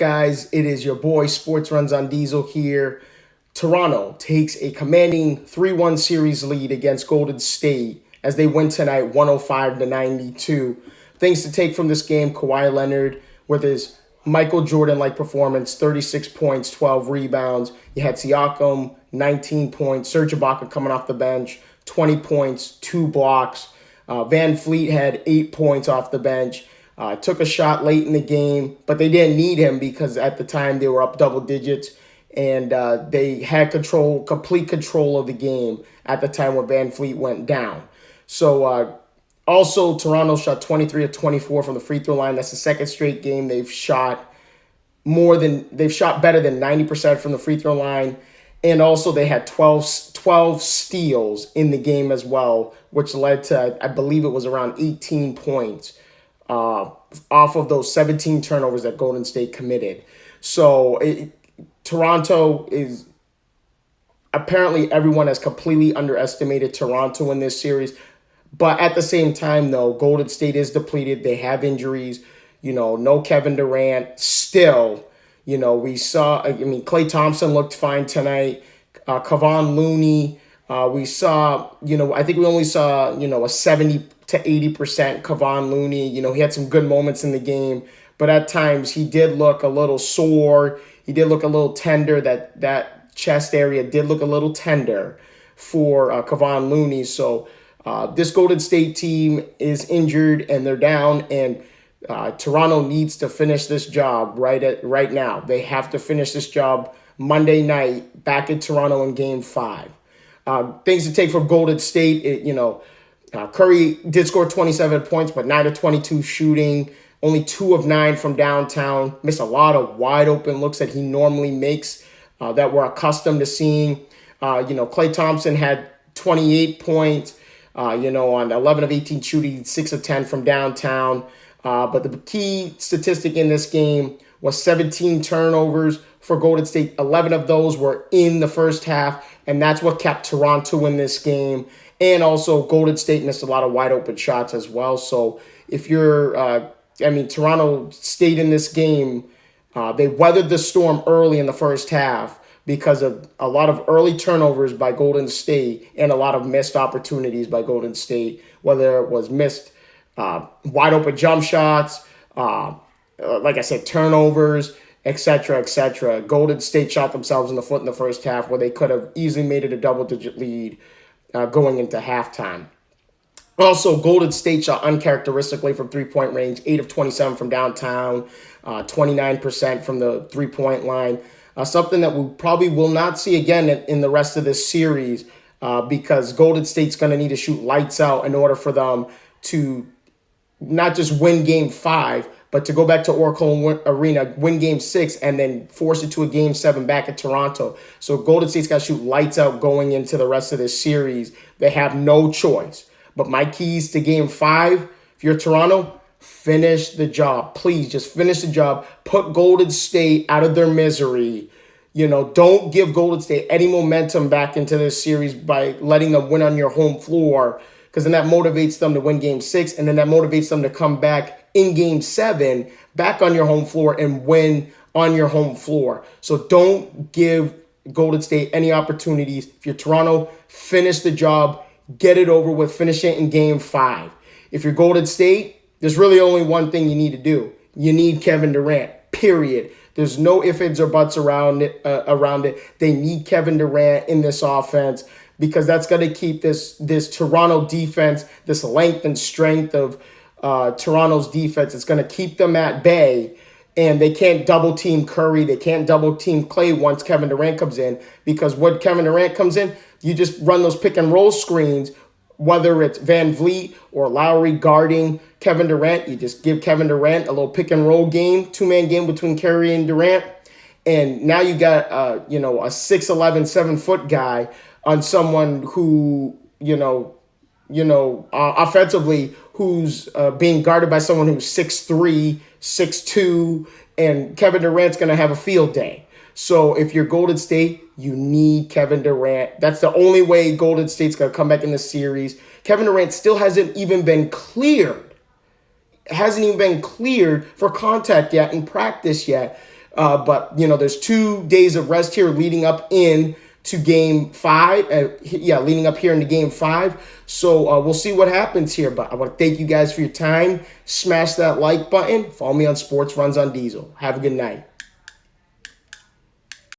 guys? It is your boy Sports Runs on Diesel here. Toronto takes a commanding 3-1 series lead against Golden State as they win tonight 105 to 92. Things to take from this game: Kawhi Leonard with his Michael Jordan-like performance, 36 points, 12 rebounds. You had Siakam, 19 points. Serge Ibaka coming off the bench, 20 points, 2 blocks. Van Fleet had 8 points off the bench. Took a shot late in the game, but they didn't need him because at the time they were up double digits, and they had complete control of the game at the time where Van Fleet went down. So also, Toronto shot 23 of 24 from the free throw line. That's the second straight game they've shot better than 90% from the free throw line. And also they had 12 steals in the game as well, which led to, I believe it was around 18 points off of those 17 turnovers that Golden State committed. So Toronto is, apparently everyone has completely underestimated Toronto in this series. But at the same time, though, Golden State is depleted. They have injuries. No Kevin Durant. Still, we saw, Klay Thompson looked fine tonight. Kevon Looney. We saw, I think we only saw, a 70 to 80% Kevon Looney. He had some good moments in the game, but at times he did look a little sore. He did look a little tender. That chest area did look a little tender for Kevon Looney. So this Golden State team is injured and they're down, and Toronto needs to finish this job right now. They have to finish this job Monday night back in Toronto in Game 5. Things to take from Golden State, Curry did score 27 points, but 9 of 22 shooting, only 2 of 9 from downtown. Missed a lot of wide open looks that he normally makes that we're accustomed to seeing. Klay Thompson had 28 points, on 11 of 18 shooting, 6 of 10 from downtown. But the key statistic in this game was 17 turnovers for Golden State. 11 of those were in the first half, and that's what kept Toronto in this game. And also, Golden State missed a lot of wide open shots as well. So if Toronto stayed in this game. They weathered the storm early in the first half because of a lot of early turnovers by Golden State and a lot of missed opportunities by Golden State, whether it was missed wide open jump shots, like I said, turnovers, etc., etc. Golden State shot themselves in the foot in the first half where they could have easily made it a double-digit lead going into halftime. Also, Golden State shot uncharacteristically from three-point range, 8 of 27 from downtown, 29% from the three-point line. Something that we probably will not see again in the rest of this series because Golden State's going to need to shoot lights out in order for them to not just win Game 5, but to go back to Oracle Arena, win Game 6, and then force it to a Game 7 back at Toronto. So Golden State's got to shoot lights out going into the rest of this series. They have no choice. But my keys to Game 5, if you're Toronto, finish the job. Please, just finish the job. Put Golden State out of their misery. Don't give Golden State any momentum back into this series by letting them win on your home floor, because then that motivates them to win Game 6, and then that motivates them to come back in Game 7, back on your home floor and win on your home floor. So don't give Golden State any opportunities. If you're Toronto, finish the job. Get it over with. Finish it in Game 5. If you're Golden State, there's really only one thing you need to do. You need Kevin Durant, period. There's no ifs, ands, or buts around it. They need Kevin Durant in this offense because that's going to keep this Toronto defense, this length and strength of Toronto's defense. It's going to keep them at bay. And they can't double-team Curry. They can't double-team Klay once Kevin Durant comes in, because when Kevin Durant comes in, you just run those pick-and-roll screens, whether it's Van Vliet or Lowry guarding Kevin Durant. You just give Kevin Durant a little pick-and-roll game, two-man game between Curry and Durant, and now you got a 6'11", 7-foot guy on someone who, offensively, who's being guarded by someone who's 6'3", 6'2", and Kevin Durant's going to have a field day. So if you're Golden State, you need Kevin Durant. That's the only way Golden State's going to come back in the series. Kevin Durant still hasn't even been cleared. Hasn't even been cleared for contact yet in practice yet. But, there's 2 days of rest here leading up in to game 5. Leading up here into game 5. So we'll see what happens here. But I want to thank you guys for your time. Smash that like button. Follow me on Sports Runs on Diesel. Have a good night.